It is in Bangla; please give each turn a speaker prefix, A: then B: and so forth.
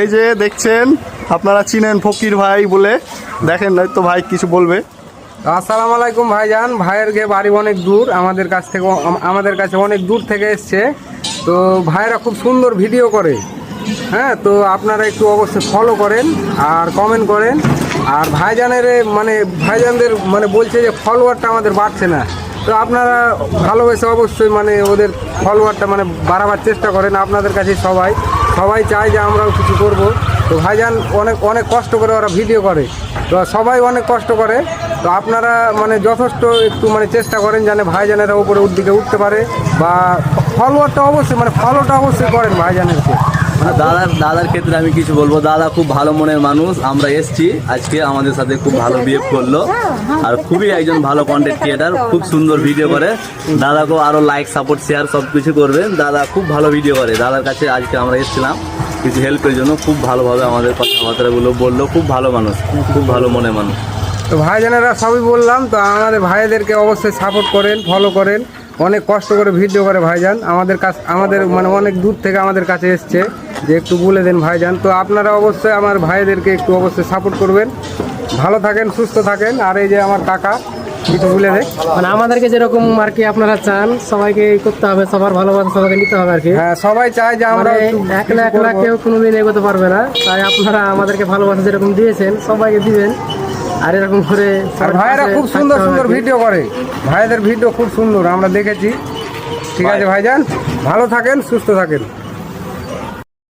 A: এই যে দেখছেন আপনারা চিনেন ফকির ভাই বলে, দেখেন তো ভাই কিছু বলবে।
B: আসসালামু আলাইকুম ভাইজান। ভাইয়ের বাড়ি অনেক দূর, আমাদের কাছে অনেক দূর থেকে এসছে। তো ভাইয়েরা খুব সুন্দর ভিডিও করে, হ্যাঁ। তো আপনারা একটু অবশ্যই ফলো করেন আর কমেন্ট করেন। আর ভাইজানদের বলছে যে ফলোয়ারটা আমাদের বাড়ছে না, তো আপনারা ভালোবেসে অবশ্যই ওদের ফলোয়ারটা বাড়াবার চেষ্টা করেন। আপনাদের কাছে সবাই চায় যে আমরাও কিছু করব। তো ভাইজান অনেক কষ্ট করে ওরা ভিডিও করে, তো সবাই অনেক কষ্ট করে। তো আপনারা যথেষ্ট একটু চেষ্টা করেন যেন ভাইজানেরা উপরে দিকে উঠতে পারে, বা ফলোয়ারটা অবশ্যই ফলোটা অবশ্যই করেন ভাইজানেরকে।
C: দাদার ক্ষেত্রে আমি কিছু বলবো, দাদা খুব ভালো মনের মানুষ। আমরা এসছি আজকে, আমাদের সাথে খুব ভালো বিহেভ করলো, আর খুবই একজন ভালো কন্টেন্ট ক্রিয়েটার, খুব সুন্দর ভিডিও করে। দাদাকেও আরো লাইক সাপোর্ট শেয়ার সব কিছু করবেন, দাদা খুব ভালো ভিডিও করে। দাদার কাছে আজকে আমরা এসেছিলাম কিছু হেল্পের জন্য, খুব ভালোভাবে আমাদের কথাবার্তাগুলো বললো, খুব ভালো মানুষ, খুব ভালো মনের মানুষ।
B: তো ভাইজানেরা সবই বললাম, তো আমাদের ভাইদেরকে অবশ্যই সাপোর্ট করেন, ফলো করেন। অনেক কষ্ট করে ভিডিও করে ভাইজান, আমাদের অনেক দূর থেকে আমাদের কাছে এসছে যে একটু বলে দেন ভাইজান। তো আপনারা অবশ্যই আমার ভাইদেরকে একটু অবশ্যই সাপোর্ট করবেন। ভালো থাকেন, সুস্থ থাকেন। আর এই যে আমার কাকা কিছু বলে দেয়,
D: আমাদেরকে যেরকম আর কি আপনারা চান সবাইকে করতে হবে, সবার ভালোবাসা সবাইকে নিতে হবে আর কি।
B: হ্যাঁ, সবাই চায় যে আমরা
D: একলা কেউ কোনোদিন এগোতে পারবে না, তাই আপনারা আমাদেরকে ভালোবাসা যেরকম দিয়েছেন সবাইকে দিবেন। আর এরকম করে
B: ভাইয়েরা খুব সুন্দর সুন্দর ভিডিও করে, ভাইদের ভিডিও খুব সুন্দর আমরা দেখেছি। ঠিক আছে ভাইজান, ভালো থাকেন, সুস্থ থাকেন।